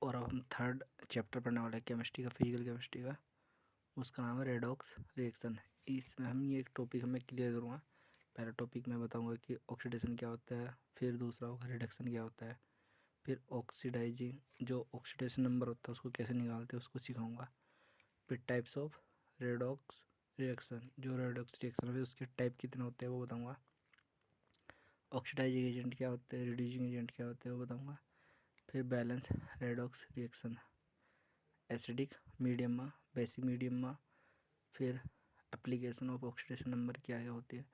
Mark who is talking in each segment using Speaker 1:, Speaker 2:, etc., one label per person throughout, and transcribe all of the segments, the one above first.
Speaker 1: और अब हम थर्ड चैप्टर पढ़ने वाले हैं केमिस्ट्री का, फिजिकल केमिस्ट्री का। उसका नाम है रेडॉक्स रिएक्शन। इसमें हम ये एक टॉपिक हमें क्लियर करूँगा। पहला टॉपिक मैं बताऊँगा कि ऑक्सीडेशन क्या होता है, फिर दूसरा होगा रिडक्शन क्या होता है, फिर ऑक्सीडाइजिंग जो ऑक्सीडेशन नंबर होता है उसको कैसे निकालते हैं उसको सिखाऊंगा। फिर टाइप्स ऑफ रेडॉक्स रिएक्शन, जो रेडॉक्स रिएक्शन है उसके टाइप कितने होते हैं वो बताऊँगा। ऑक्सीडाइजिंग एजेंट क्या होते हैं, रिड्यूसिंग एजेंट क्या होते हैं वो बताऊँगा। फिर balance redox reaction, acidic medium में, बेसिक मीडियम में। फिर एप्लीकेशन ऑफ ऑक्सीडेशन नंबर क्या क्या होती है,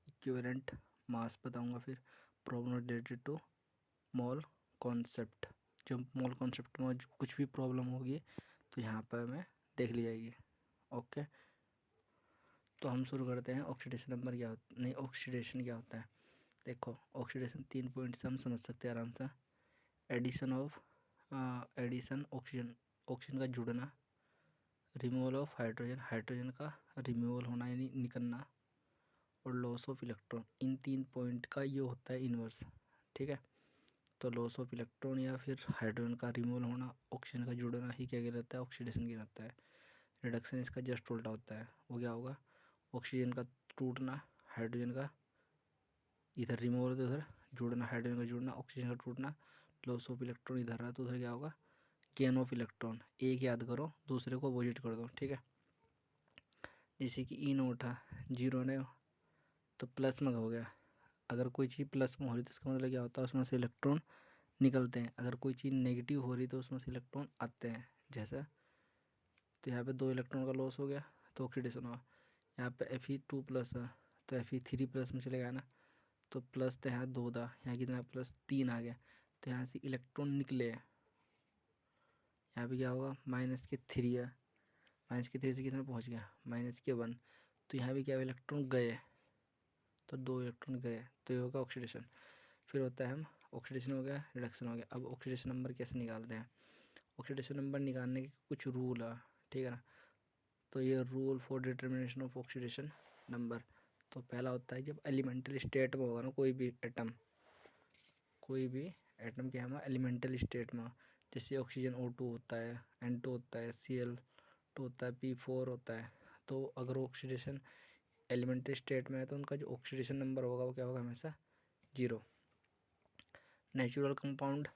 Speaker 1: इक्विवेलेंट मास बताऊंगा। फिर problem related to mole concept, जो मोल कॉन्सेप्ट में जो कुछ भी प्रॉब्लम होगी तो यहाँ पर हमें देख ली जाएगी। ओके, तो हम शुरू करते हैं। ऑक्सीडेशन नंबर क्या होता नहीं, ऑक्सीडेशन क्या होता है। देखो ऑक्सीडेशन 3 पॉइंट से हम समझ सकते हैं आराम से। Addition of addition oxygen, oxygen का जुड़ना। रिमूवल ऑफ हाइड्रोजन, हाइड्रोजन का रिमूवल होना यानी निकलना। और लॉस ऑफ इलेक्ट्रॉन, इन 3 पॉइंट का ये होता है इन्वर्स। ठीक है, तो लॉस ऑफ इलेक्ट्रॉन या फिर हाइड्रोजन का रिमूवल होना, ऑक्सीजन का जुड़ना ही क्या कहलाता है, ऑक्सीडेशन कहलाता है। रिडक्शन इसका जस्ट उल्टा होता है। वो क्या होगा, ऑक्सीजन का टूटना, हाइड्रोजन का इधर रिमूवल तो उधर जुड़ना, हाइड्रोजन का जुड़ना, ऑक्सीजन का टूटना। लॉस ऑफ इलेक्ट्रॉन इधर रहा तो उधर क्या होगा, गेन ऑफ इलेक्ट्रॉन। एक याद करो, दूसरे को अपोजिट कर दो। ठीक है, जैसे कि ई नोट है, जीरो ने तो प्लस में हो गया। अगर कोई चीज़ प्लस में हो रही तो इसका मतलब क्या होता है, उसमें से इलेक्ट्रॉन निकलते हैं। अगर कोई चीज़ नेगेटिव हो रही तो उसमें से इलेक्ट्रॉन आते हैं। जैसा तो यहाँ पे 2 इलेक्ट्रॉन का लॉस हो गया तो ऑक्सीडेशन हुआ। यहाँ पे Fe2+ है तो Fe3+ में चलेगा ना, तो प्लस तो यहाँ 2 था, यहाँ कितना प्लस 3 आ गया, तो यहाँ से इलेक्ट्रॉन निकले। यहाँ पे क्या होगा, -3 है, -3 से कितना पहुँच गया, -1। तो यहाँ पे क्या इलेक्ट्रॉन गए, तो 2 इलेक्ट्रॉन गए, तो ये होगा ऑक्सीडेशन। फिर होता है हम ऑक्सीडेशन हो गया, रिडक्शन हो गया। अब ऑक्सीडेशन नंबर कैसे निकालते हैं, ऑक्सीडेशन नंबर निकालने के कुछ रूल है। ठीक है ना, तो ये rule for determination of oxidation number. तो पहला होता है जब एलिमेंटल स्टेट में होगा ना कोई भी एटम, क्या है एलिमेंटल स्टेट में, जैसे ऑक्सीजन O2 होता है, N2 होता है, Cl2 होता है, P4 होता है। तो अगर ऑक्सीडेशन एलिमेंटल स्टेट में है तो उनका जो ऑक्सीडेशन नंबर होगा वो क्या होगा, हमेशा 0। नेचुरल कंपाउंड,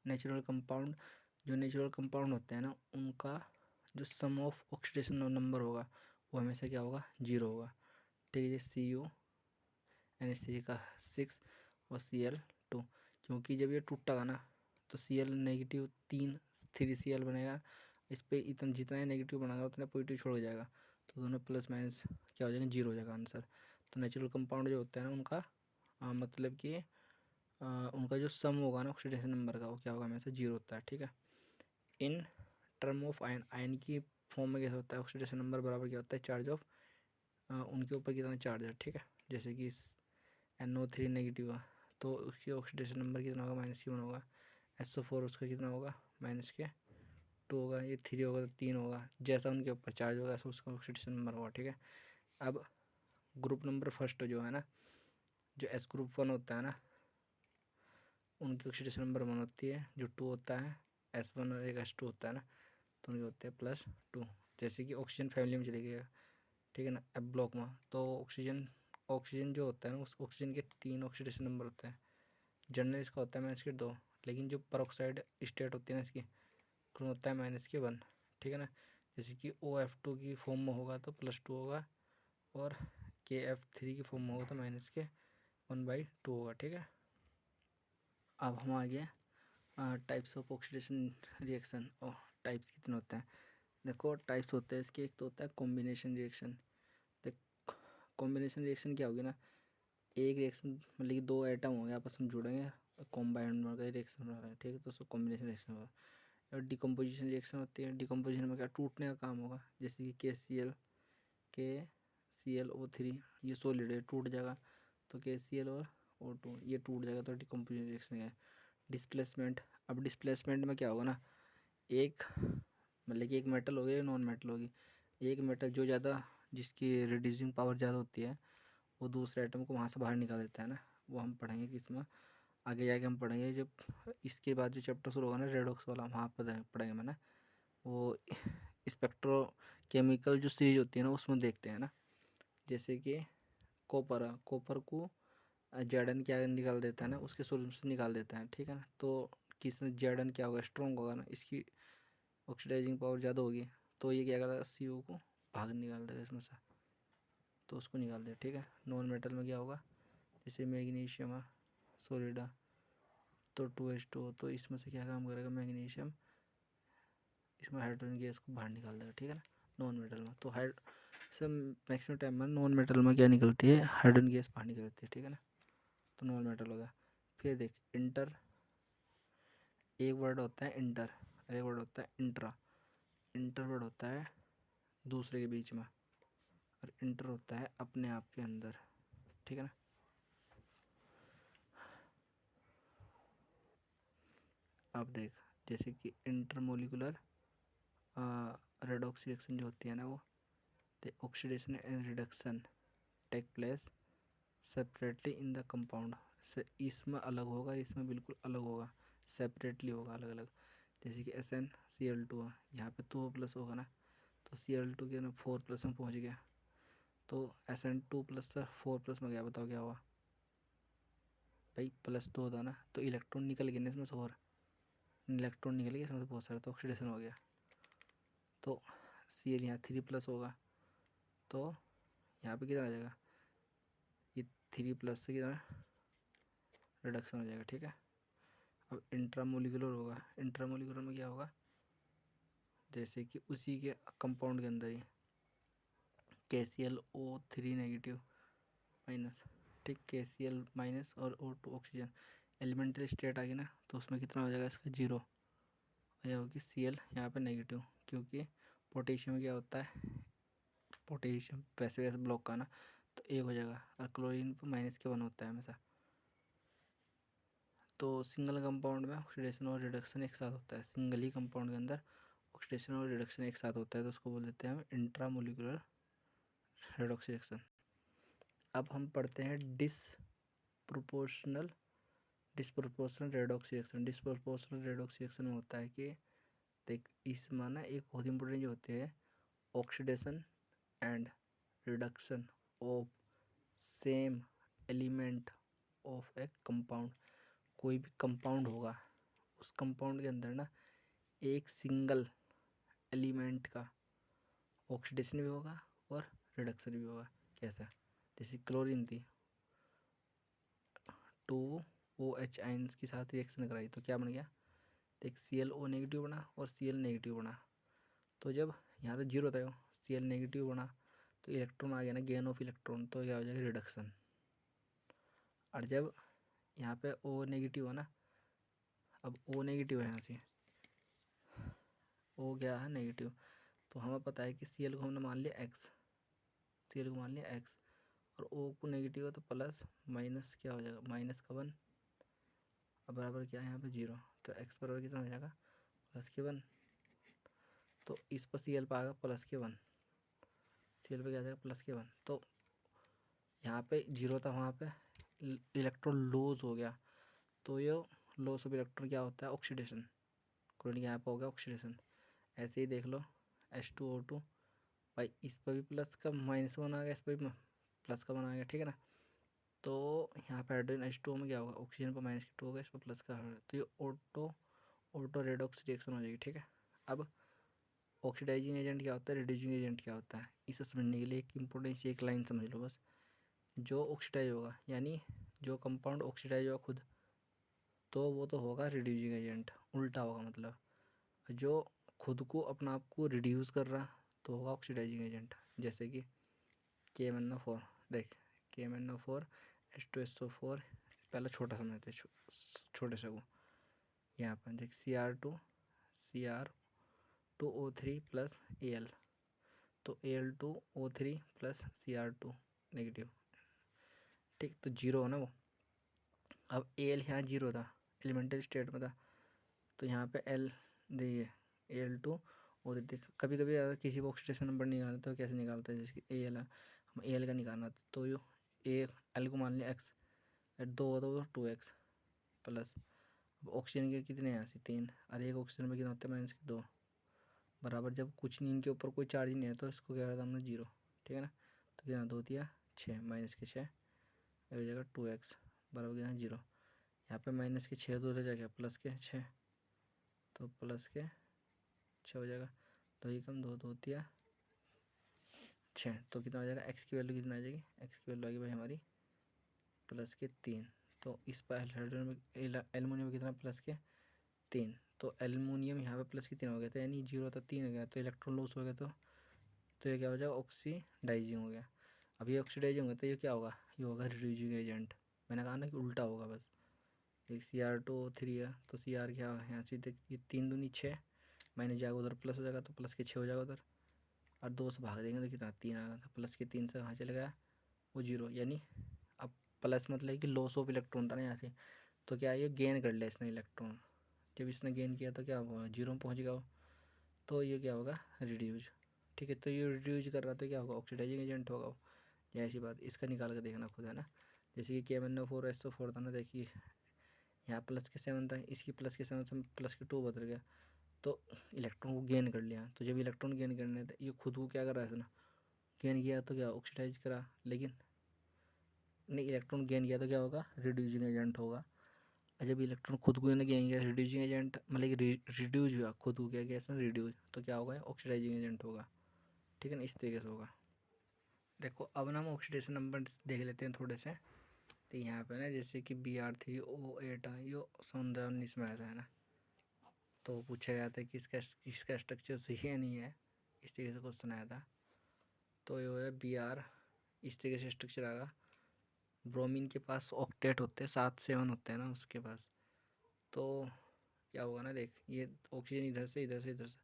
Speaker 1: जो नेचुरल कंपाउंड होते हैं ना उनका जो सम ऑफ ऑक्सीडेशन नंबर होगा वो हमेशा क्या होगा, 0 होगा। ठीक है, CuNH3 का 6 और Cl2, क्योंकि जब ये टूटेगा ना तो Cl नेगेटिव 3 Cl बनेगा। इस पर इतना जितना ही नेगेटिव बनाएगा उतना पॉजिटिव छोड़ जाएगा, तो दोनों प्लस माइनस क्या हो जाएगा, 0 हो जाएगा आंसर। तो नेचुरल कंपाउंड जो होता है ना उनका मतलब कि उनका जो सम होगा ना ऑक्सीडेशन नंबर का वो क्या होगा, हमेशा 0 होता है। ठीक है, in term of ion, ion की फॉर्म में कैसे होता है, ऑक्सीडेशन नंबर बराबर क्या होता है, चार्ज ऑफ उनके ऊपर कितना चार्ज है। ठीक है, जैसे कि NO3 नेगेटिव है तो उसकी ऑक्सीडेशन नंबर कितना होगा, -1 होगा। SO4 उसका कितना होगा, -2 होगा। ये 3 होगा तो 3 होगा। जैसा उनके ऊपर चार्ज होगा ऐसा उसका ऑक्सीडेशन नंबर होगा। ठीक है, अब ग्रुप नंबर फर्स्ट जो है ना, जो S ग्रुप 1 होता है ना, उनकी ऑक्सीडेशन नंबर 1 होती है। जो 2 होता है S1 और एक S2 होता है ना, तो उनके होते हैं +2। जैसे कि ऑक्सीजन फैमिली में चले गए, ठीक है ना, F ब्लॉक में तो ऑक्सीजन जो होता है ना उस ऑक्सीजन के 3 ऑक्सीडेशन नंबर होते हैं। जनरल इसका होता है -2, लेकिन जो परऑक्साइड स्टेट होती है ना इसकी उसमें होता है -1। ठीक है ना, जैसे कि OF2 की फॉर्म में होगा तो +2 होगा, और KF3 की फॉर्म में होगा तो -1/2 होगा। ठीक है, अब हम आ गए टाइप्स ऑफ ऑक्सीडेशन रिएक्शन। और टाइप्स कितने होते हैं, देखो टाइप्स होते हैं इसके। एक तो होता है कॉम्बिनेशन रिएक्शन। देख कॉम्बिनेशन रिएक्शन क्या होगी ना, एक रिएक्शन मतलब कि 2 एटम हो गए आपस में जुड़ेंगे, कॉम्बाइंड में रिएक्शन बना रहे हैं। ठीक है, तो उसको कॉम्बिनेशन रिएक्शन होगा। और डिकम्पोजिशन रिएक्शन होती है, डिकम्पोजिशन में क्या टूटने का काम होगा, जैसे कि KCl, KClO3 ये सॉलिड है, टूट जाएगा तो KCl और O2 ये टूट जाएगा, तो डिकम्पोजिशन रिएक्शन है। डिस्प्लेसमेंट, अब डिस्प्लेसमेंट में क्या होगा ना, एक मतलब कि एक मेटल होगी, नॉन मेटल होगी। एक मेटल जो ज़्यादा जिसकी रिड्यूसिंग पावर ज़्यादा होती है वो दूसरे एटम को वहाँ से बाहर निकाल देता है ना, वो हम पढ़ेंगे कि इसमें आगे जाके हम पढ़ेंगे जब इसके बाद जो चैप्टर शुरू होगा ना रेडॉक्स वाला, वहाँ पर पढ़ेंगे मैंने वो स्पेक्ट्रो केमिकल जो सीरीज होती है ना उसमें देखते हैं ना। जैसे कि कॉपर को जेडन क्या निकाल देता है ना, उसके सोल्यूशन से निकाल देता है, ठीक है ना। तो किस जेडन क्या होगा, स्ट्रॉन्ग होगा ना, इसकी ऑक्सीडाइजिंग पावर ज़्यादा होगी, तो ये क्या करता है CO को भाग निकाल देगा इसमें से, तो उसको निकाल दे, ठीक है। नॉन मेटल में क्या होगा, जैसे मैग्नीशियम है सॉलिड है तो 2H2O, तो इसमें से क्या काम करेगा मैग्नीशियम, इसमें हाइड्रोजन गैस को बाहर निकाल देगा, ठीक है ना। नॉन मेटल में तो मैक्सिमम टाइम में नॉन मेटल में क्या निकलती है, हाइड्रोजन गैस बाहर निकलती है, ठीक है ना। तो नॉन मेटल होगा। फिर देख इंटर, एक वर्ड होता है इंटर, एक वर्ड होता है इंट्रा। इंटर वर्ड होता है दूसरे के बीच में, और इंटर होता है अपने आप के अंदर, ठीक है ना। अब देख जैसे कि इंटरमोलिकुलर रेडॉक्स रिएक्शन जो होती है ना, वो the oxidation and reduction take place separately in the compound. इसमें अलग होगा, इसमें बिल्कुल अलग होगा, सेपरेटली होगा, अलग अलग। जैसे कि SnCl2 है, यहाँ पे 2+ होगा ना, तो Cl2 के ना 4+ में पहुँच गया, तो Sn2+ से 4+ में गया, बताओ क्या हुआ भाई, +2 था ना, तो इलेक्ट्रॉन निकल गए ना इसमें से, और इलेक्ट्रॉन निकल गया इसमें से बहुत सारा, तो ऑक्सीडेशन हो गया। तो Cl यहाँ 3+ होगा, तो यहाँ पे कितना आ जाएगा, ये 3+ से कितना रिडक्शन हो जाएगा, ठीक है। अब इंट्रामोलिकुलर होगा, इंट्रामोलिकुलर में क्या होगा, जैसे कि उसी के कंपाउंड के अंदर ही KClO3 नेगेटिव माइनस, ठीक, KCl माइनस और O2 ऑक्सीजन, एलिमेंटरी स्टेट आ गई ना, तो उसमें कितना हो जाएगा इसका 0, यह होगी Cl यहाँ पे नेगेटिव, क्योंकि पोटेशियम क्या होता है, पोटेशियम वैसे वैसे ब्लॉक का ना, तो 1 हो जाएगा, और क्लोरीन पर -1 होता है हमेशा। तो सिंगल कंपाउंड में ऑक्सीडेशन और रिडक्शन एक साथ होता है, सिंगल ही कंपाउंड के अंदर ऑक्सीडेशन और रिडक्शन एक साथ होता है, तो उसको बोल देते हैं हम इंट्रामोलिकुलर रेडॉक्स रिएक्शन। अब हम पढ़ते हैं डिसप्रोपोर्शनल रेडॉक्स रिएक्शन। डिसप्रोपोर्शनल रेडॉक्स रिएक्शन में होता है कि देख इसमें ना एक बहुत इंपॉर्टेंट जो होते हैं, oxidation and reduction of same element of A compound. कोई भी कंपाउंड होगा, उस कंपाउंड के अंदर ना एक सिंगल एलिमेंट का ऑक्सीडेशन भी होगा और रिडक्शन भी होगा। कैसा, जैसे क्लोरीन थी, 2OH आयंस के साथ रिएक्शन कराई तो क्या बन गया, एक ClO नेगेटिव बना और Cl नेगेटिव बना। तो जब यहाँ तो 0 था, Cl नेगेटिव बना, तो इलेक्ट्रॉन आ गया ना, गेन ऑफ इलेक्ट्रॉन, तो क्या हो जाएगा रिडक्शन। और जब यहाँ पे O नेगेटिव है ना, अब O नेगेटिव है, यहाँ से O क्या है नेगेटिव, तो हमें पता है कि Cl को हमने मान लिया x, Cl को मान लिया x, और O को नेगेटिव है तो प्लस माइनस क्या हो जाएगा, -1, अब बराबर क्या है यहाँ पे 0, तो x बराबर कितना हो जाएगा +1, तो इस पर Cl पर आएगा +1, Cl पे क्या आ जाएगा +1, तो यहाँ पे 0 था, वहाँ पे इलेक्ट्रॉन लॉस हो गया, तो ये लॉस ऑफ इलेक्ट्रॉन क्या होता है, ऑक्सीडेशन। क्लोरीन यहाँ पर हो गया ऑक्सीडेशन। ऐसे ही देख लो H2O2, भाई इस पर भी प्लस का -1 आ गया, इस पर भी प्लस का 1 आ गया, ठीक है ना। तो यहाँ पे हाइड्रोजन H2O में क्या होगा, ऑक्सीजन पर -2 होगा, इस पर प्लस का, तो ये ऑटो रेडॉक्स रिएक्शन हो जाएगी, ठीक है। अब ऑक्सीडाइजिंग एजेंट क्या होता है, रिड्यूसिंग एजेंट क्या होता है, इसे समझने के लिए एक इंपॉर्टेंट सी एक लाइन समझ लो बस। जो ऑक्सीडाइज होगा, यानी जो कंपाउंड ऑक्सीडाइज होगा खुद, तो वो तो होगा रिड्यूसिंग एजेंट, उल्टा होगा मतलब। जो खुद को अपना आप को रिड्यूस कर रहा, तो होगा ऑक्सीडाइजिंग एजेंट। जैसे कि KMnO4, देख KMnO4 H2SO4, पहले छोटा समझते छोटे से को, यहाँ पर देख Cr2O3 प्लस Al, तो Al2O3 प्लस Cr2 नेगेटिव, ठीक, तो 0 है ना वो। अब Al यहाँ 0 था, एलिमेंटरी स्टेट में था, तो यहाँ पे L देखिए Al2, और देख कभी कभी अगर किसी को ऑक्सीडेशन नंबर निकालना तो कैसे निकालते हैं, जैसे कि Al है, हम Al का निकालना था, तो यो L को मान लिया x, 2 होता तो 2x, प्लस। अब ऑक्सीजन के कितने हैं यहाँ से 3, और एक ऑक्सीजन में कितना होता है -2 बराबर। जब कुछ नहीं, इनके ऊपर कोई चार्ज नहीं है तो इसको क्या करता हमने 0, ठीक है ना। तो कितना 2 दिया 6, -6 हो जाएगा 2x बराबर कितना 0। यहाँ पे -6 दूर रह जाएगा +6, तो +6 हो जाएगा। 2 ही कम 2 2 दिया 6, तो कितना हो जाएगा x की वैल्यू कितना आ जाएगी, x की वैल्यू आ गई भाई हमारी +3। तो इस पर हाइड्रोजन में एल्युमिनियम में कितना +3, तो एल्युमिनियम यहाँ पे +3 हो गया था, यानी 0 था 3 हो गया, तो इलेक्ट्रॉन लॉस हो गया। तो ये क्या हो जाएगा ऑक्सीडाइजिंग हो गया। अब ये ऑक्सीडाइजिंग होगा तो ये क्या होगा, ये होगा रिड्यूसिंग एजेंट। मैंने कहा ना कि उल्टा होगा बस। एक Cr2O3 है तो Cr क्या है यहाँ से, ये 3 दूनी 6 माइनस जाएगा उधर प्लस हो जाएगा, तो +6 हो जाएगा उधर, और 2 से भाग देंगे तो कितना 3 आ गया, तो +3 से कहाँ चले गया वो 0, यानी अब प्लस मतलब कि लॉस ऑफ इलेक्ट्रॉन था ना यहाँ से, तो क्या ये गेन कर लिया इसने इलेक्ट्रॉन। जब इसने गेन किया तो क्या हुआ 0 में पहुँच गया वो, तो ये क्या होगा रिड्यूज, ठीक है। तो ये रिड्यूज कर रहा तो क्या होगा ऑक्सीडाइजिंग एजेंट होगा वो। ऐसी बात, इसका निकाल कर देखना खुद, है ना। जैसे कि KMnO4SO4 था ना, देखिए यहाँ +7 था, इसकी +7 से +2 बदल गया, तो इलेक्ट्रॉन को गेन कर लिया। तो जब इलेक्ट्रॉन गेन करने थे, ये खुद को क्या कर रहा है ना, गेन किया तो क्या ऑक्सीडाइज करा, लेकिन नहीं इलेक्ट्रॉन गेन किया तो क्या होगा रिड्यूसिंग एजेंट होगा। और जब इलेक्ट्रॉन खुद को गेन किया रिड्यूसिंग एजेंट मतलब कि रिड्यूज हुआ, खुद को क्या किया रिड्यूज, तो क्या होगा ऑक्सीडाइजिंग एजेंट होगा, ठीक है ना। इस तरीके से होगा। देखो अब ना हम ऑक्सीडेशन नंबर देख लेते हैं थोड़े से। तो यहाँ पे ना जैसे कि Br3O8 ये 19 में आता है ना, तो पूछा गया था कि इसका स्ट्रक्चर सही है नहीं है, इस तरीके से क्वेश्चन आया था। तो ये है Br, इस तरीके से स्ट्रक्चर आएगा। ब्रोमीन के पास ऑक्टेट होते हैं, 7 होते हैं ना उसके पास, तो क्या होगा ना, देख ये ऑक्सीजन इधर से इधर से इधर से,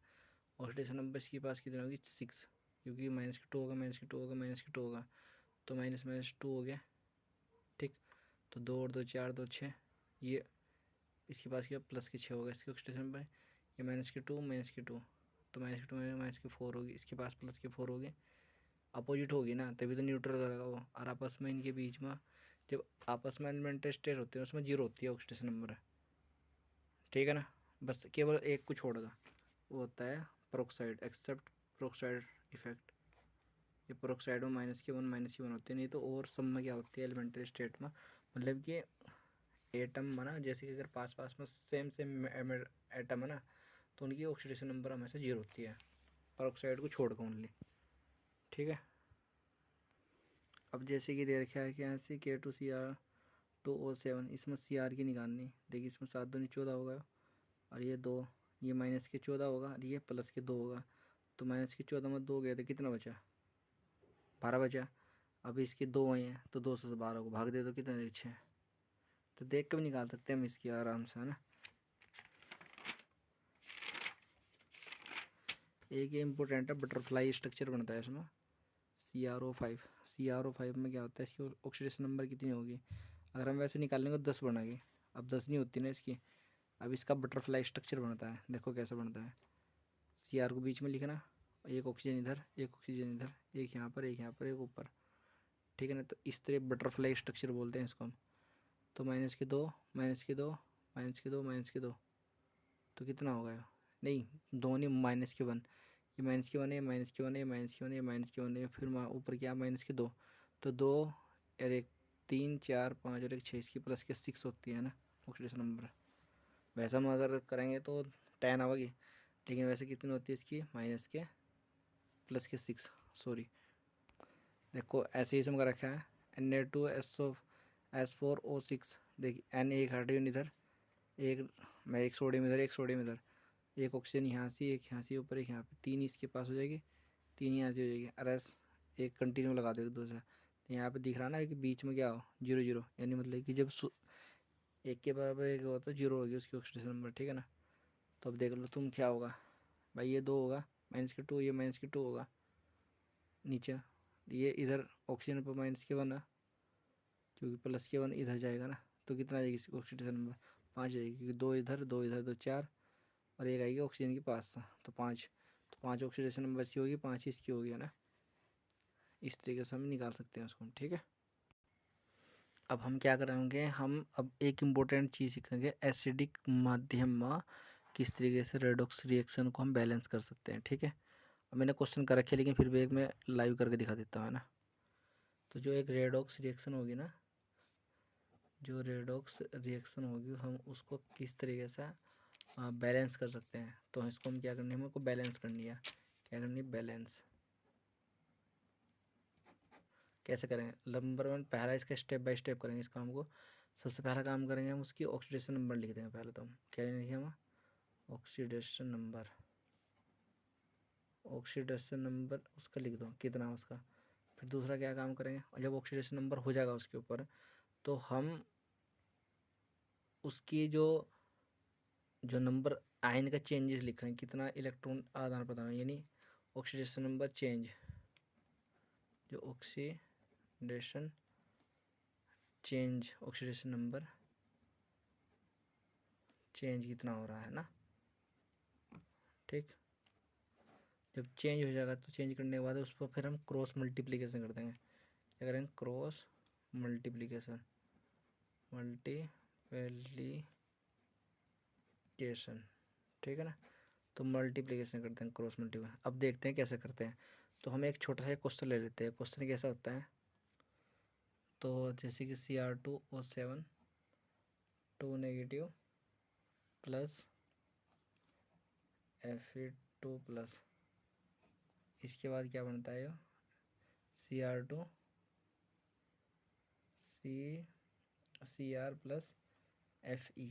Speaker 1: ऑक्सीडेशन नंबर इसके पास कितना होगी 6, क्योंकि -2 होगा -2 होगा -2 होगा, तो -2 हो गया, ठीक। तो 2 और 2 4 2 6, ये इसके पास क्या +6 होगा इसके ऑक्सीडेशन नंबर, ये -2 तो -2 -4 होगी, इसके पास +4 होगी, अपोजिट होगी ना तभी तो न्यूट्रल करेगा वो। और आपस में इनके बीच में जब आपस में एलिमेंटल स्टेट होते हैं उसमें 0 होती है ऑक्सीडेशन नंबर, ठीक है ना। बस केवल एक को छोड़ेगा, वो होता है पेरोक्साइड, एक्सेप्ट पेरोक्साइड इफेक्ट। ये पेरोक्साइड में -1 होती है, नहीं तो और सब में क्या होती है एलिमेंटल स्टेट में, मतलब कि एटम में ना, जैसे कि अगर पास पास में सेम एटम है ना, तो उनकी ऑक्सीडेशन नंबर हमेशा 0 होती है, पेरोक्साइड को छोड़कर ओनली, ठीक है। अब जैसे कि दे रखा है कि यहाँ से K2Cr2O7, इसमें Cr की निकालनी, देखिए इसमें 7 दूनी 14 होगा, और ये 2, ये -14 होगा, और ये +2 होगा, तो -14 में 2 गए तो कितना बचा 12 बचा। अब इसके 2 हुए हैं तो 2 से 12 को भाग दे तो कितना 6, तो देख के भी निकाल सकते हैं हम इसकी आराम से, है ना। एक ये इम्पोर्टेंट है, बटरफ्लाई स्ट्रक्चर बनता है इसमें CrO5 में क्या होता है, इसकी ऑक्सीडेशन नंबर कितनी होगी, अगर हम वैसे निकालेंगे तो 10 बनाएंगे, अब 10 नहीं होती ना इसकी। अब इसका बटरफ्लाई स्ट्रक्चर बनता है, देखो कैसे बनता है। Cr को बीच में लिखना, एक ऑक्सीजन इधर एक ऑक्सीजन इधर, एक यहाँ पर एक यहाँ पर एक ऊपर, ठीक है ना। तो इस तरह बटरफ्लाई स्ट्रक्चर बोलते हैं इसको हम। तो -2 -2 -2 तो कितना होगा, नहीं 2 नहीं -1, ये -1 है -1 है -1 है -1 है, फिर ऊपर क्या -2, तो 2 और 1 3 4 5 और 1 6, इसकी +6 होती है ना ऑक्सीडेशन नंबर। वैसा हम अगर करेंगे तो 10 आएगी, लेकिन वैसे कितनी होती है इसकी -6 सॉरी। देखो ऐसे ही समझ रखा है Na2SO4O6, देखिए N एक हाइड्रोजन इधर, एक सोडियम इधर एक सोडियम इधर, एक ऑक्सीजन यहाँ से एक यहाँ से ऊपर एक यहाँ पे, 3 इसके पास हो जाएगी 3 यहाँ से हो जाएगी, और एक कंटिन्यू लगा दो एक दूसरा। तो यहाँ पे दिख रहा ना कि बीच में क्या हो 0 0, यानी मतलब कि जब एक के बराबर एक हो तो 0 होगी उसकी ऑक्सीडेशन नंबर, ठीक है ना। तो अब देख लो तुम क्या होगा भाई, ये 2 होगा -2, ये -2 होगा नीचे, ये इधर ऑक्सीजन पर -1 है, क्योंकि +1 इधर जाएगा ना, तो कितना आ जाएगी ऑक्सीडेशन नंबर 5 जाएगी, क्योंकि 2 इधर 2 इधर 2 4, और एक आएगी ऑक्सीजन के पास, तो 5, तो 5 ऑक्सीडेशन नंबर इसकी होगी 5 इसकी होगी, है ना। इस तरीके से हम निकाल सकते हैं उसको, ठीक है। अब हम क्या करेंगे, हम अब एक इम्पोर्टेंट चीज़ सीखेंगे, एसिडिक माध्यम में किस तरीके से रेडॉक्स रिएक्शन को हम बैलेंस कर सकते हैं। ठीक है, अब मैंने क्वेश्चन कर रखे लेकिन फिर भी एक मैं लाइव करके दिखा देता हूँ, है ना। तो जो एक रेडॉक्स रिएक्शन होगी ना, जो रेडॉक्स रिएक्शन होगी हम उसको किस तरीके से बैलेंस कर सकते हैं। तो इसको हम क्या करनी है, हमको बैलेंस करनी है। क्या करनी है, बैलेंस कैसे करेंगे। नंबर 1 पहला इसका स्टेप बाय स्टेप करेंगे इस काम को। सबसे पहला काम करेंगे हम उसकी ऑक्सीडेशन नंबर लिख देंगे। पहले तो हम क्या लिखेंगे, हम ऑक्सीडेशन नंबर, ऑक्सीडेशन नंबर उसका लिख दो कितना उसका। फिर दूसरा क्या काम करेंगे, और जब ऑक्सीडेशन नंबर हो जाएगा उसके ऊपर, तो हम उसकी जो नंबर आयन का चेंजेस लिखेंगे, कितना इलेक्ट्रॉन आदान प्रदान, यानी ऑक्सीडेशन नंबर चेंज, जो oxidation change, oxidation number change कितना हो रहा है ना। ठीक, जब चेंज हो जाएगा तो चेंज करने के बाद उस पर फिर हम क्रॉस मल्टीप्लिकेशन कर देंगे। क्या करेंगे, क्रॉस मल्टीप्लिकेशन, मल्टीप्लिकेशन। ठीक है ना, तो मल्टीप्लिकेशन करते हैं, क्रॉस मल्टीप्लिकेशन। अब देखते हैं कैसे करते हैं। तो हम एक छोटा सा क्वेश्चन ले लेते हैं। क्वेश्चन कैसा होता है, तो जैसे कि Cr2O7 2 negative plus Fe2 plus, इसके बाद क्या बनता है, Cr2 Cr प्लस Fe,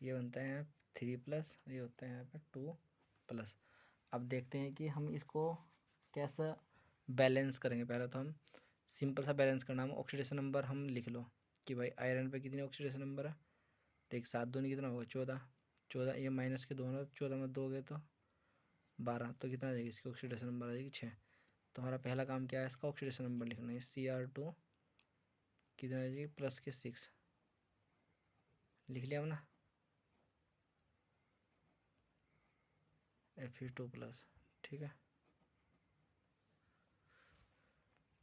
Speaker 1: ये बनता है यहाँ 3 प्लस, ये होता है यहाँ पे 2 प्लस। अब देखते हैं कि हम इसको कैसा बैलेंस करेंगे। पहले तो हम सिंपल सा बैलेंस करना, हम ऑक्सीडेशन नंबर हम लिख लो कि भाई आयरन पे कितनी ऑक्सीडेशन नंबर है। देख 7 दूनी कितना होगा 14, 14 ये माइनस के दोनों, 14 में 2 गए तो 12, तो कितना आ जाएगी इसकी ऑक्सीडेशन नंबर आ जाएगी 6। तो हमारा पहला काम क्या है, इसका ऑक्सीडेशन नंबर लिखना है। Cr2 कितना आ जाएगी प्लस के 6, लिख लिया हम ना, Fe2 प्लस। ठीक है,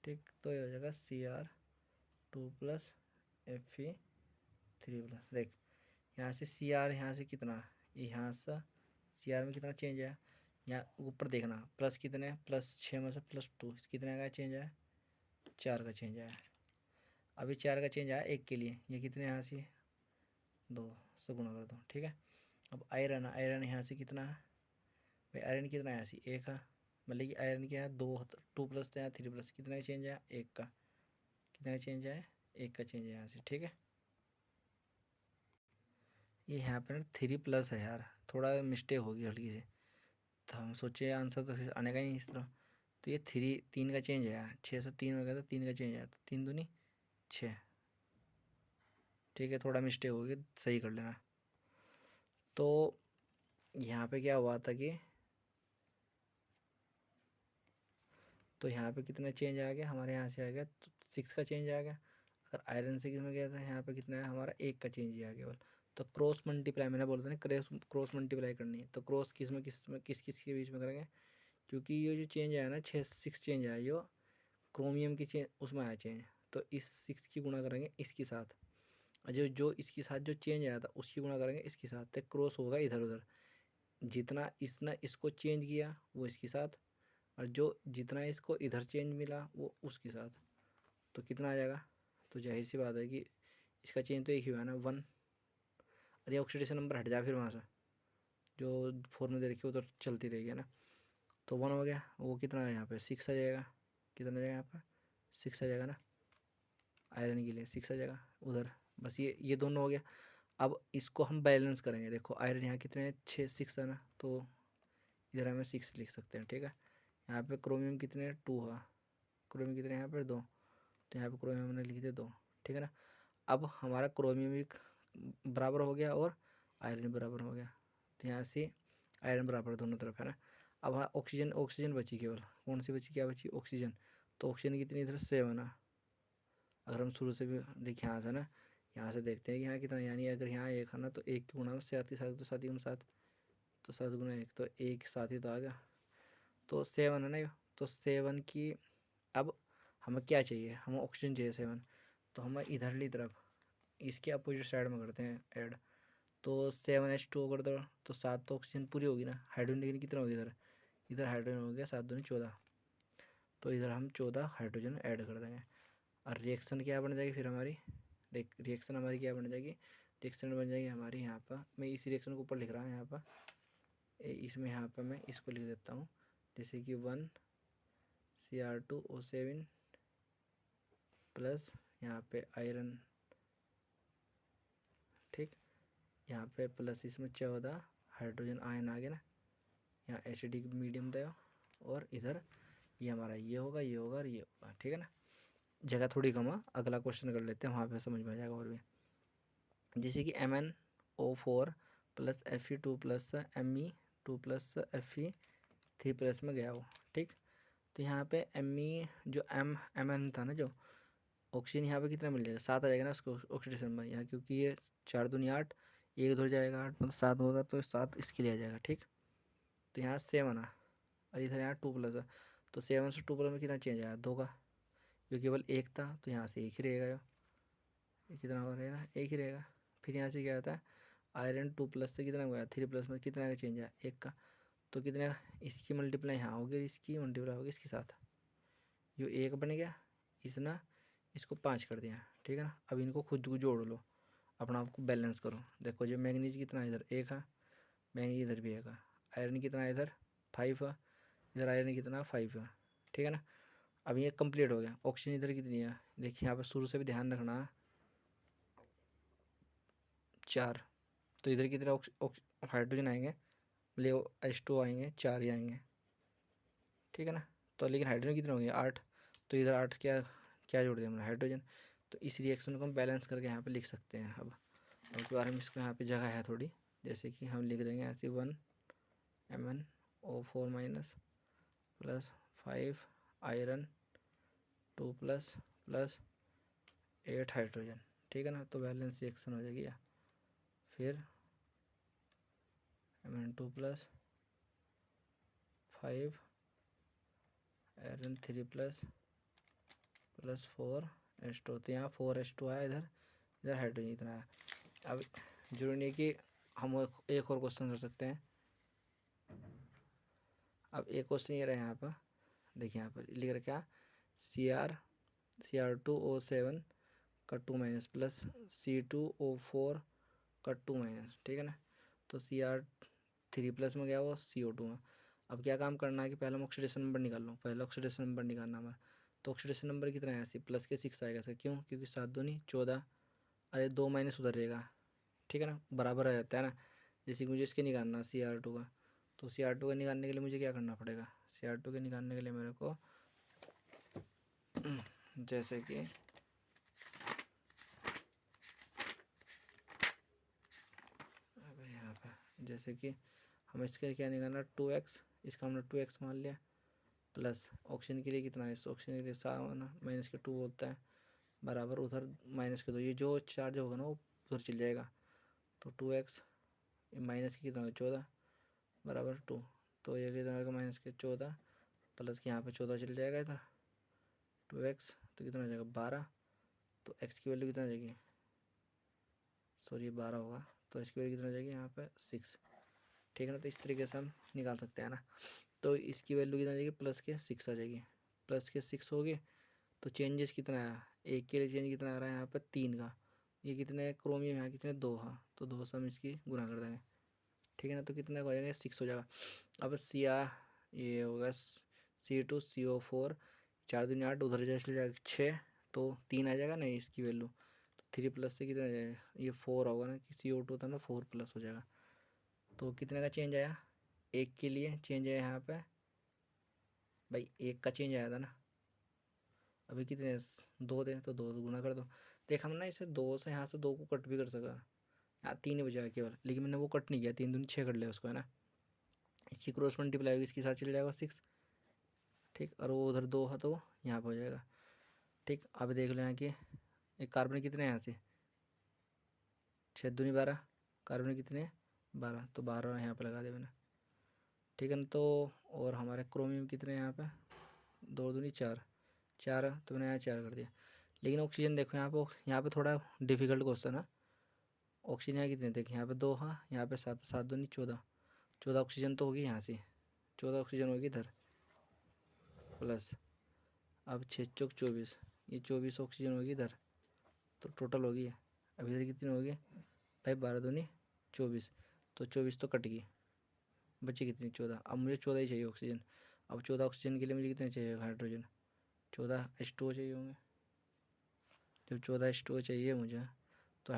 Speaker 1: ठीक, तो ये हो जाएगा Cr2 प्लस Fe3 प्लस। देख यहाँ से Cr, यहाँ से कितना, यहाँ से Cr में कितना चेंज है, यहाँ ऊपर देखना प्लस कितने, प्लस 6 में से प्लस 2 कितने का चेंज है, 4 का चेंज है। अभी 4 का चेंज आया 1 के लिए, ये कितने यहाँ से 2 से गुणा कर दो। ठीक है, अब आयरन, आयरन यहाँ से कितना है भाई, आयरन कितना है यहाँ से 1 है, मतलब कि आयरन क्या है 2 प्लस तो यहाँ 3 प्लस, कितना चेंज है 1 का, कितना चेंज है 1 का चेंज है यहाँ से। ठीक है, ये यहाँ पर 3 प्लस है यार, थोड़ा मिस्टेक होगी हल्की से, तो हम सोचे आंसर तो फिर आने का ही नहीं इस तरह। तो ये 3 का चेंज है, 6 से 3 में गया तो 3 का चेंज है, तो 3 दूनी 6। ठीक है, थोड़ा मिस्टेक होगी, सही कर लेना। तो यहाँ पे क्या हुआ था कि, तो यहाँ पे कितना चेंज आ गया हमारे, यहाँ से आ गया तो 6 का चेंज आ गया। अगर आयरन से किसमें गया था, यहाँ पे कितना है हमारा 1 का चेंज ही आ गया केवल। तो क्रॉस मल्टीप्लाई, मैंने बोलता ना क्रॉस मल्टीप्लाई करनी है, तो क्रॉस किस किस के बीच में करेंगे, क्योंकि ये जो चेंज आया ना 6 चेंज आया, ये क्रोमियम की चेंज उसमें आया चेंज, तो इस 6 की गुणा करेंगे इसके साथ, जो इसके साथ जो चेंज आया था उसकी गुणा करेंगे इसके साथ, तो क्रॉस होगा इधर उधर, जितना इसने इसको चेंज किया वो इसके साथ, और जो जितना इसको इधर चेंज मिला वो उसके साथ, तो कितना आ जाएगा। तो जाहिर सी बात है कि इसका चेंज तो एक ही हुआ ना 1। अरे ऑक्सीडेशन नंबर हट जाए फिर वहाँ से, जो फॉर्मूला दे रखी वो तो चलती रहेगी ना। तो 1 हो गया, वो कितना है यहाँ पे 6 आ जाएगा, कितना आ जाएगा यहाँ पर 6 आ जाएगा ना, आयरन के लिए 6 आ जाएगा उधर। बस ये दोनों हो गया। अब इसको हम बैलेंस करेंगे। देखो आयरन यहाँ कितने हैं 6 है ना, तो इधर हमें 6 लिख सकते हैं। ठीक है, यहाँ पे क्रोमियम कितने 2 है, क्रोमियम कितने यहाँ पर 2, तो यहाँ पे क्रोमियम हमने लिख दिया 2। ठीक है ना, अब हमारा क्रोमियम भी बराबर हो गया और आयरन बराबर हो गया, तो यहाँ से आयरन बराबर दोनों तरफ है ना। अब हाँ ऑक्सीजन बची केवल, कौन सी बची, क्या बची ऑक्सीजन, तो ऑक्सीजन कितनी इधर 7 है। अगर हम शुरू से भी देखिए यहाँ से ना, यहाँ से देखते हैं कि यहाँ कितना, यानी अगर यहाँ 1 है ना तो 1 की गुणा में 7 ही 7, तो 7 गुना 7, तो 7 गुना 1, तो 1 साथ ही तो आ गया, तो 7 है ना ये, तो 7 की, अब हमें क्या चाहिए, हमें ऑक्सीजन चाहिए 7, तो हम इधरली तरफ इसके अपोजिट साइड में करते हैं ऐड। तो 7H2 कर दो तो 7 तो ऑक्सीजन पूरी होगी ना। हाइड्रोजन कितना होगी इधर, इधर हाइड्रोजन हो गया 7 दूनी 14, तो इधर हम 14 हाइड्रोजन ऐड कर देंगे। और रिएक्शन क्या बन जाएगी फिर हमारी, देख रिएक्शन हमारी क्या बन जाएगी, रिएक्शन बन जाएगी हमारी यहाँ पर, मैं इस रिएक्शन को ऊपर लिख रहा हूँ यहाँ पर, इसमें यहाँ पर मैं इसको लिख देता हूँ, जैसे कि 1 Cr2O7 प्लस यहाँ पे आयरन, ठीक, यहाँ पे प्लस इसमें 14 हाइड्रोजन आयन आ गया ना, यहाँ एसिडिक मीडियम दो, और इधर ये हमारा ये होगा, ये होगा और ये होगा, ठीक है ना। जगह थोड़ी कम है, अगला क्वेश्चन कर लेते हैं, वहाँ पे समझ में आ जाएगा और भी। जैसे कि MnO4 plus Fe2 plus Me2 plus Fe3 plus में गया हो, ठीक। तो यहाँ पे Me जो Mn था ना, जो ऑक्सीजन यहाँ पे कितना मिल जाएगा, 7 आ जाएगा ना उसको ऑक्सीडेशन में यहाँ, क्योंकि ये 4 दूनी 8, एक उधर जाएगा 8, मतलब 7 होगा, तो 7 इसके लिए आ जाएगा, ठीक। तो यहाँ 7 आ, और इधर यहाँ 2 प्लस है, तो 7 से 2 प्लस में कितना चेंज आया, 2 का, जो केवल 1 था तो यहाँ से 1 ही रहेगा, ये कितना हो रहेगा, 1 ही रहेगा। फिर यहाँ से क्या आता है, आयरन 2 प्लस से कितना गया, 3 प्लस में कितना का चेंज आया, 1 का, तो कितना, इसकी मल्टीप्लाई यहाँ होगी, इसकी मल्टीप्लाई होगी इसके साथ, जो 1 बन गया, इसने इसको 5 कर दिया, ठीक है ना। अब इनको खुद को जोड़ लो, अपना आपको बैलेंस करो। देखो जो मैग्नीज कितना इधर 1 है, मैग्नीज इधर भी 1 है, आयरन कितना है इधर 5 है, इधर आयरन कितना 5 है, ठीक है ना। अब ये कंप्लीट हो गया। ऑक्सीजन इधर कितनी है, देखिए यहाँ पर शुरू से भी ध्यान रखना, 4, तो इधर कितने हाइड्रोजन आएंगे, ले H2 आएंगे, 4 ही आएंगे, ठीक है ना। तो लेकिन हाइड्रोजन कितने होंगे 8, तो इधर 8 क्या क्या जोड़ दिया हमने, हाइड्रोजन। तो इस रिएक्शन को हम बैलेंस करके यहाँ पे लिख सकते हैं। अब एक बार हम इसको यहाँ पे जगह है थोड़ी, जैसे कि हम लिख देंगे ऐसे 1 MnO4 minus plus 5 iron 2 plus plus 8 hydrogen, ठीक है ना। तो बैलेंस रिएक्शन हो जाएगी। फिर Mn2 plus 5 iron 3 plus plus 4H2, तो यहाँ 4H2 आया, इधर इधर हाइड्रोजन इतना है। अब जरूरी नहीं कि हम एक और क्वेश्चन कर सकते हैं। अब एक क्वेश्चन ये रहा यहाँ पर, देखिए यहाँ पर लिख रखा Cr2O7 का 2 माइनस प्लस C2O4 का 2 माइनस, ठीक है ना। तो Cr3 प्लस में गया वो CO2 में। अब क्या काम करना है कि पहले हम ऑक्सीडेशन नंबर निकाल लो, पहले ऑक्सीडेशन नंबर निकालना हमारा। तो ऑक्सीडेशन नंबर कितना है, सी प्लस के 6 आएगा सर, क्यों, क्योंकि 7 दूनी 14, अरे 2 माइनस उधर रहेगा, ठीक है ना, बराबर आ जाता है ना। जैसे कि मुझे इसके निकालना Cr2 का, तो Cr2 का निकालने के लिए मुझे क्या करना पड़ेगा, Cr2 के निकालने के लिए मेरे को जैसे कि यहाँ पे जैसे कि हम इसके क्या निकालना 2x, इसका हमने 2x मान लिया, प्लस ऑक्सीजन के लिए कितना है, इस ऑक्सीजन के लिए 7 माइनस के 2 होता है, बराबर उधर माइनस के 2, ये जो चार्ज होगा ना वो उधर चल जाएगा। तो 2x माइनस के कितना होगा 14 बराबर 2, तो ये कितना होगा माइनस के 14 प्लस के यहाँ पे 14 चल जाएगा इधर 2x, तो कितना हो जाएगा 12, तो x की वैल्यू कितना आ जाएगी, सॉरी 12 होगा, तो x की वैल्यू कितना आ जाएगी यहाँ पे 6, ठीक है ना। तो इस तरीके से हम निकाल सकते हैं ना। तो इसकी वैल्यू कितना आ जाएगी, प्लस के 6 आ जाएगी, प्लस के 6 हो गए। तो चेंजेस कितना आया, एक के लिए चेंज कितना आ रहा है यहाँ पर 3 का, ये कितने क्रोमियम यहाँ कितने 2 हाँ, तो 2 से हम इसकी गुना कर देंगे, ठीक है ना। तो कितना हो जाएगा 6 हो जाएगा। अब ये होगा C2CO4, 4 दूनी 8, उधर जैसे जाएगा 6, तो 3 आ जाएगा ना इसकी वैल्यू। तो 3 प्लस से कितना आ जाएगा, ये 4 होगा ना, कि CO2 था ना 4 प्लस हो जाएगा। तो कितने का चेंज आया, एक के लिए चेंज आया यहाँ पे भाई, एक का चेंज आया था ना। अभी कितने 2 थे, तो 2 से गुना कर दो। देख हम ना इसे 2 से यहाँ से 2 को कट भी कर सका, यहाँ 3 ही बचा केवल, लेकिन मैंने वो कट नहीं किया, 3 दूनी 6 कर लिया उसको, है ना। इसकी क्रॉस मल्टीप्लाई होगी, इसके साथ चल जाएगा 6, ठीक, और वो उधर 2 है तो यहाँ पर हो जाएगा, ठीक। अब देख लो यहाँ कि एक कार्बन कितने हैं यहाँ से 6 दूनी 12, कार्बन कितने 12, तो 12 यहाँ पे लगा दिया मैंने, ठीक है ना। तो और हमारे क्रोमियम कितने हैं यहाँ पे 2 दूनी 4, 4 तो मैंने यहाँ 4 कर दिया। लेकिन ऑक्सीजन देखो यहाँ पे थोड़ा डिफिकल्ट क्वेश्चन है। ऑक्सीजन यहाँ कितने देखिए, यहाँ पे 2 हाँ, यहाँ पे 7, 7 दूनी 14, 14 ऑक्सीजन तो होगी यहाँ से, 14 ऑक्सीजन होगी इधर, प्लस अब 6 चौक 24, ये 24 ऑक्सीजन होगी इधर, तो टोटल होगी अब इधर कितनी होगी भाई, 12 दूनी 24, तो 24 तो कट गई, बची कितनी 14। अब मुझे 14 ही चाहिए ऑक्सीजन। अब 14 ऑक्सीजन के लिए मुझे कितने चाहिए हाइड्रोजन, 14 H2O चाहिए होंगे। जब 14 H2O चाहिए मुझे तो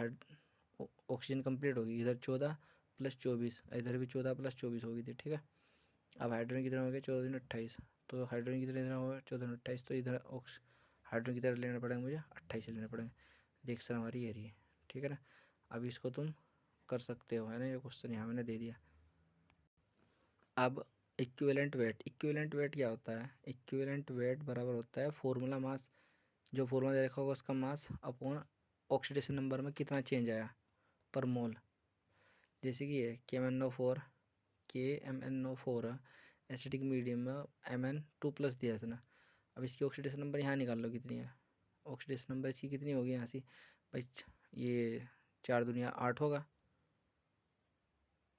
Speaker 1: ऑक्सीजन कंप्लीट होगी, इधर 14 + 24, इधर भी 14 + 24 होगी थी, ठीक है। अब हाइड्रोजन कितना हो गया, 14 दूनी 28, तो हाइड्रोजन कितने देना होगा, 14 दूनी 28, तो इधर हाइड्रोजन की तरह लेना पड़ेगा मुझे, 28 लेना पड़ेगा। रिएक्शन हमारी ये रही है, ठीक है ना। अब इसको तुम कर सकते हो, है ना, ये क्वेश्चन यहाँ मैंने दे दिया। अब इक्विवेलेंट वेट क्या होता है, इक्विवेलेंट वेट बराबर होता है फॉर्मूला मास, जो फॉर्मूला दे रखा होगा उसका मास अपॉन ऑक्सीडेशन नंबर में कितना चेंज आया पर मोल। जैसे कि ये KMnO4 एसिडिक मीडियम में Mn2+ दिया है ना। अब इसकी ऑक्सीडेशन नंबर यहाँ निकाल लो कितनी है, ऑक्सीडेशन नंबर इसकी कितनी होगी यहाँ से भाई, ये 4 दूनी 8 होगा,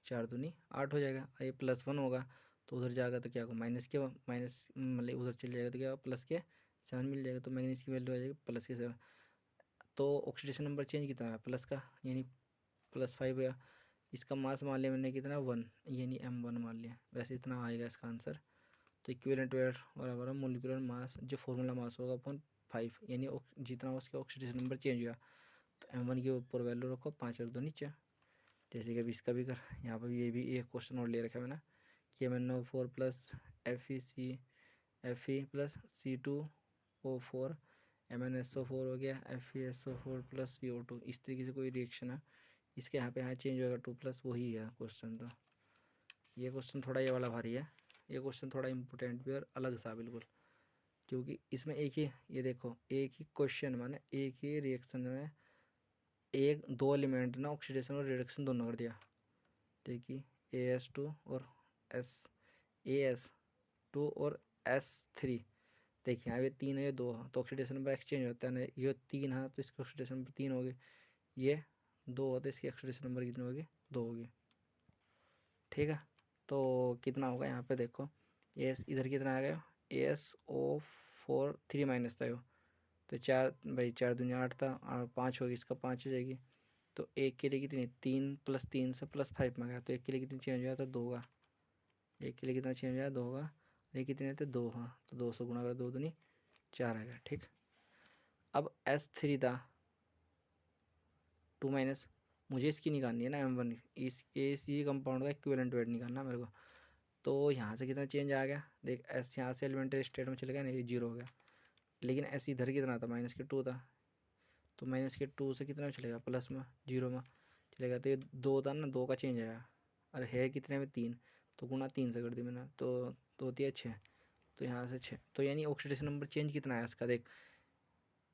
Speaker 1: 4 दूनी 8 हो जाएगा, ये +1 होगा तो उधर जाएगा तो क्या होगा, माइनस मतलब उधर चल जाएगा तो क्या होगा, +7 मिल जाएगा, तो मैग्नीज की वैल्यू आ जाएगी +7। तो ऑक्सीडेशन नंबर चेंज कितना है प्लस का, यानी +5 गया। इसका मास मान लिया मैंने कितना 1, यानी M1 मान लिया, वैसे इतना आएगा इसका आंसर। तो इक्विवेलेंट वेट बराबर है मोलिकुलर मास, जो फॉर्मूला मास होगा अपॉन 5, यानी जितना उसका ऑक्सीडेशन नंबर चेंज हुआ, तो M1 के ऊपर वैल्यू रखो, 5 रख दो नीचे। जैसे कि अभी इसका भी कर, यहाँ पर ये भी एक क्वेश्चन और ले रखा है मैंने, KMnO4 + Fe + C2O4 MnSO4 हो गया, FeSO4 + CO2, इस तरीके से कोई रिएक्शन है, इसके यहाँ पे चेंज होगा 2+, वही है क्वेश्चन। तो ये क्वेश्चन थोड़ा ये वाला भारी है, ये क्वेश्चन थोड़ा इम्पोर्टेंट भी और अलग सा बिल्कुल, क्योंकि इसमें एक ही, ये देखो एक ही क्वेश्चन माने एक ही रिएक्शन में एक 2 एलिमेंट ना ऑक्सीडेशन और रिडक्शन दोनों कर दिया। देखिए AS2 और AS2 और S3, देखिए यहाँ ये 3 है, ये 2 है, तो ऑक्सीडेशन नंबर एक्सचेंज होता है ना, ये 3 है तो इसकी ऑक्सीडेशन नंबर 3 होगी, ये 2 है तो इसकी ऑक्सीडेशन नंबर कितनी होगी, 2 होगी, ठीक है। तो कितना होगा यहाँ पे देखो, एस इधर कितना आ गया, ASO4 3- था यो, तो 4 भाई, 4 दूनी 8 था, 5 होगी, इसका 5 हो जाएगी। तो एक के लिए कितनी, 3 + 3 से +5 में गया, तो एक के लिए कितनी चेंज हुआ, तो 2 होगा, एक के लिए कितना चेंज हुआ, 2 होगा, ये कितने थे 2, हाँ, तो 2 से गुणा कर, 2 दूनी 4 आएगा, ठीक। अब S3 था 2-, मुझे इसकी निकालनी है ना M1, इसी कंपाउंड का इक्विवेलेंट वेट निकालना मेरे को। तो यहाँ से कितना चेंज आ गया, देख S यहाँ से एलिमेंट्री स्टेट में चले गया ना, ये 0 हो गया, लेकिन S इधर कितना था, -2 था, तो -2 से कितना चलेगा, प्लस में 0 में चलेगा, तो ये 2 था ना, 2 का चेंज आया, और है कितने में 3, तो गुणा 3 से कर दी मैंने, तो 2 × 6, तो यहाँ से 6, तो यानी ऑक्सीडेशन नंबर चेंज कितना आया इसका, देख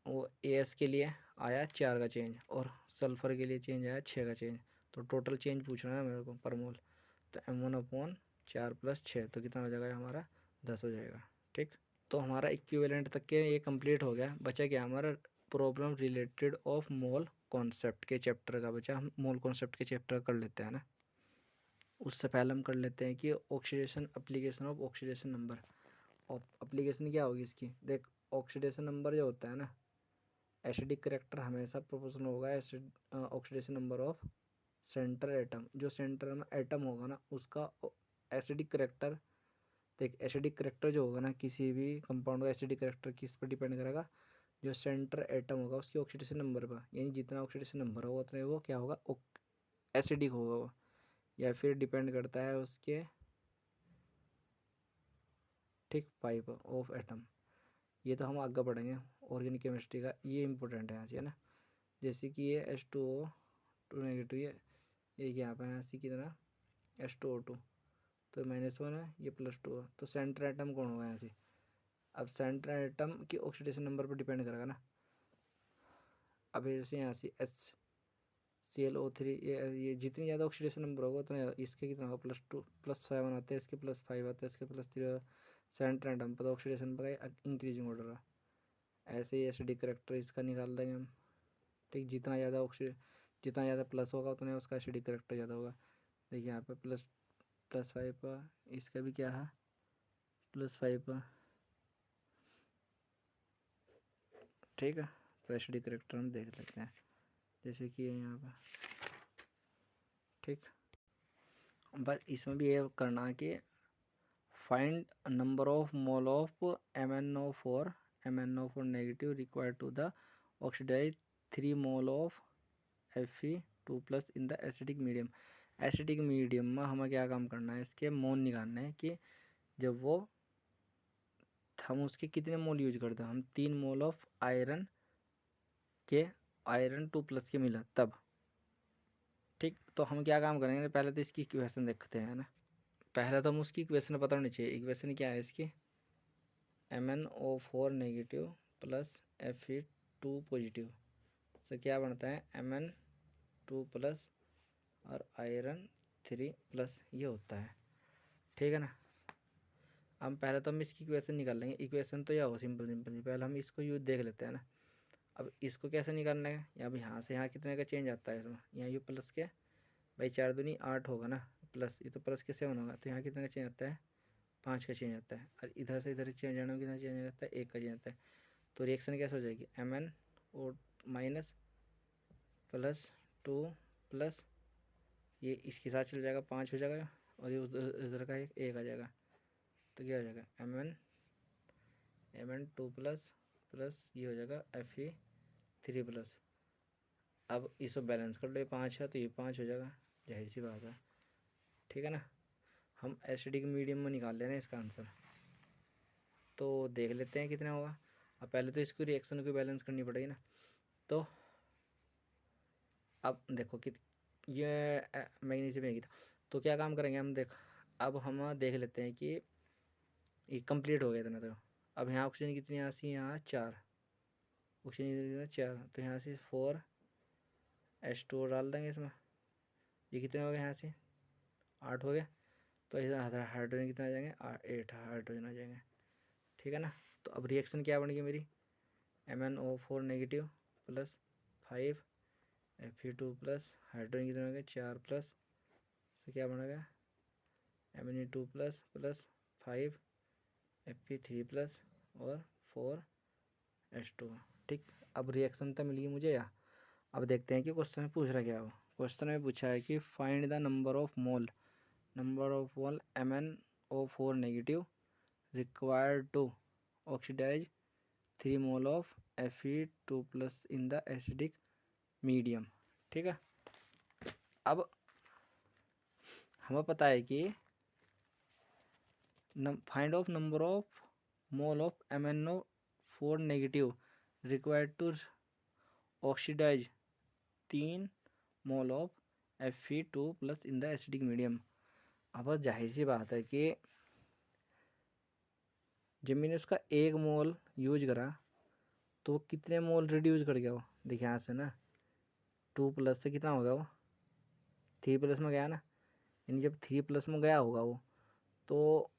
Speaker 1: वो AS के लिए आया 4 का चेंज, और सल्फ़र के लिए चेंज आया 6 का चेंज, तो टोटल चेंज पूछ रहा है ना मेरे को पर मोल, तो M1/4 + 6, तो कितना हो जाएगा हमारा, 10 हो जाएगा, ठीक। तो हमारा इक्विवेलेंट तक के ये कंप्लीट हो गया, बचा क्या हमारा problem related of mole concept के चैप्टर का बचा। हम मोल कॉन्सेप्ट के चैप्टर कर लेते हैं ना, उससे पहले हम कर लेते हैं कि oxidation application of oxidation number. और एप्लीकेशन क्या होगी इसकी, देख ऑक्सीडेशन नंबर जो होता है ना, एसिडिक करेक्टर हमेशा प्रोपोर्शनल होगा acid oxidation number of centre atom, जो सेंटर में एटम होगा ना उसका एसिडिक करेक्टर। देख एसिडिक करेक्टर जो होगा ना, किसी भी कंपाउंड का एसिडिक करेक्टर किस पर डिपेंड करेगा, जो सेंटर एटम होगा उसकी ऑक्सीडेशन नंबर पर, यानी जितना ऑक्सीडेशन नंबर होगा उतना वो क्या होगा, एसिडिक होगा वो, या फिर डिपेंड करता है उसके ठीक पाइप ऑफ एटम। ये तो हम आगे पढ़ेंगे ऑर्गेनिक केमिस्ट्री का, ये इंपॉर्टेंट है यहाँ से, है ना। जैसे कि ये H2O2-, ये यहाँ पे है सी की तरह H2O2, तो -1 है, ये +2 है, तो सेंटर एटम कौन होगा यहाँ से। अब सेंटर एटम की ऑक्सीडेशन नंबर पर डिपेंड करेगा ना। अब जैसे यहाँ से ClO3, ये जितनी ज़्यादा ऑक्सीडेशन नंबर होगा उतना इसके कितना होगा, +2 +7 आते हैं, इसके +5 आते हैं, इसके +3, सेंटर एटम पर ऑक्सीडेशन पर इंक्रीजिंग ऑर्डर है। ऐसे ही एसिडिक करेक्टर इसका निकाल देंगे हम, ठीक। जितना ज़्यादा प्लस होगा उतना उसका एसिडिक करेक्टर ज़्यादा होगा। देखिए यहाँ पे +5 इसका भी क्या है +5, ठीक है। तो एसिडिक करेक्टर हम देख लेते हैं, जैसे कि यहाँ पर, ठीक। बस इसमें भी ये करना कि find number of mole of MnO4 negative required to the oxidize 3 mole of Fe2+ in the acidic medium. Acidic medium में हमें क्या काम करना है, इसके मोल निकालना है कि जब वो हम उसके कितने मोल यूज करते हैं। हम 3 मोल ऑफ आयरन 2+ के मिला तब, ठीक। तो हम क्या काम करेंगे, पहले तो इसकी इक्वेशन देखते हैं ना। पहले तो हम उसकी इक्वेशन पता होनी चाहिए। इक्वेशन क्या है इसकी, MnO4 negative plus Fe2 positive से क्या बनता है Mn2+ और आयरन 3+ ये होता है, ठीक है ना। हम पहले तो हम इसकी इक्वेशन निकाल लेंगे। इक्वेशन तो यह हो सिंपल पहले हम इसको यूज देख लेते हैं ना। अब इसको कैसे निकालना है, अब यहाँ से यहाँ कितने का चेंज आता है इसमें, यहाँ यू प्लस के भाई 4 दूनी 8 होगा ना, प्लस ये तो प्लस के 7 होगा, तो यहाँ कितने का चेंज आता है 5 का चेंज आता है। और इधर से इधर चेंज आना कितना चेंज आता है 1 का चेंज आता है। तो रिएक्शन कैसे हो जाएगी MnO- +2+ ये इसके साथ चल जाएगा 5 हो जाएगा, और ये उधर का 1 आ जाएगा। तो क्या हो जाएगा Mn2+ ये हो जाएगा Fe3+। अब इसको बैलेंस कर लो, ये 5 है तो ये 5 हो जाएगा, जाहिर सी बात है, ठीक है ना। हम एसिडिक मीडियम में निकाल लेना इसका आंसर, तो देख लेते हैं कितना होगा। अब पहले तो इसको रिएक्शन को बैलेंस करनी पड़ेगी ना। तो अब देखो कि ये मैग्नीशियम है, तो क्या काम करेंगे हम, अब हम देख लेते हैं कि ये कंप्लीट हो गया इतना। तो अब यहाँ ऑक्सीजन कितनी यहाँ से, यहाँ 4 ऑक्सीजन 4, तो यहाँ से 4H2 डाल देंगे इसमें। ये कितने हो गए, यहाँ से 8 हो गए, तो इधर हाइड्रोजन कितना आ जाएंगे 8 हाइड्रोजन आ जाएंगे, ठीक है ना। तो अब रिएक्शन क्या बनेगी मेरी, MnO4 negative plus 5 Fe2+, hydrogen कितने हो गए 4+, से क्या बनेगा Mne2+ प्लस 5 Fe3+ और 4H2, ठीक। अब रिएक्शन तो मिली मुझे या। अब देखते हैं कि क्वेश्चन में पूछ रहा क्या हो। क्वेश्चन में पूछा है कि find the number of mole MnO4 negative required to oxidize 3 mole of Fe2+ in the acidic medium, ठीक है। अब हमें पता है कि find of number of mole of MnO4 negative required to oxidize 3 mole of Fe2+ in the acidic medium. अब जाहिर सी बात है कि जब मैंने उसका 1 मोल यूज करा तो वो कितने मोल रिड्यूस कर गया वो, देखिए यहाँ से ना 2+ से कितना हो गया वो 3+ में गया ना, यानी जब 3+ में गया होगा वो तो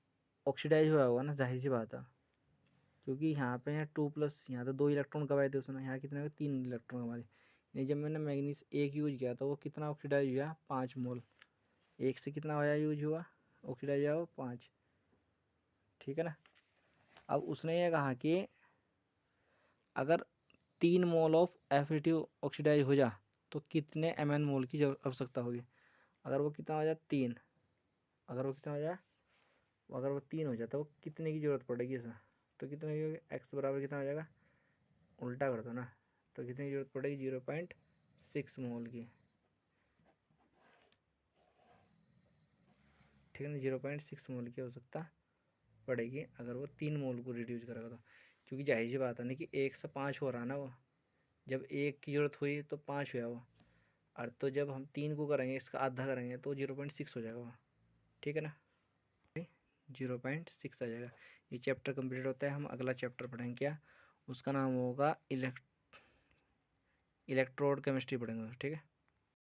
Speaker 1: ऑक्सीडाइज हुआ होगा ना, जाहिर सी बात है। क्योंकि यहाँ पे 2+, यहाँ तो 2 इलेक्ट्रॉन गवाए थे उसने, यहाँ कितने 3 इलेक्ट्रॉन गवाए थे। यानी जब मैंने मैग्नीज 1 यूज किया तो वो कितना ऑक्सीडाइज हुआ 5 मोल, 1 से कितना होया यूज हुआ ऑक्सीडाइज हुआ 5, ठीक है ना। अब उसने ये कहा कि अगर 3 मोल ऑफ Fe2 ऑक्सीडाइज हो जा तो कितने Mn मोल की आवश्यकता होगी। अगर वो कितना हो जाए 3, अगर वो कितना हो जाए, अगर वो 3 हो जाए तो वो कितने की ज़रूरत पड़ेगी इसमें, तो कितने की होगी, x बराबर कितना हो जाएगा, उल्टा कर दो ना, तो कितने की ज़रूरत पड़ेगी 0.6 मोल की, ठीक है ना। 0.6 मोल की आवश्यकता पड़ेगी अगर वो 3 मोल को रिड्यूस करेगा तो। क्योंकि जाहिर सी बात है ना कि 1 से 5 हो रहा ना वो, जब 1 की ज़रूरत हुई तो 5 हुआ वो, और तो जब हम 3 को करेंगे इसका आधा करेंगे तो 0.6 हो जाएगा वो, ठीक है ना, 0.6 आ जाएगा। ये चैप्टर कंप्लीट होता है, हम अगला चैप्टर पढ़ेंगे क्या, उसका नाम होगा इलेक्ट्रोड केमिस्ट्री पढ़ेंगे, ठीक है।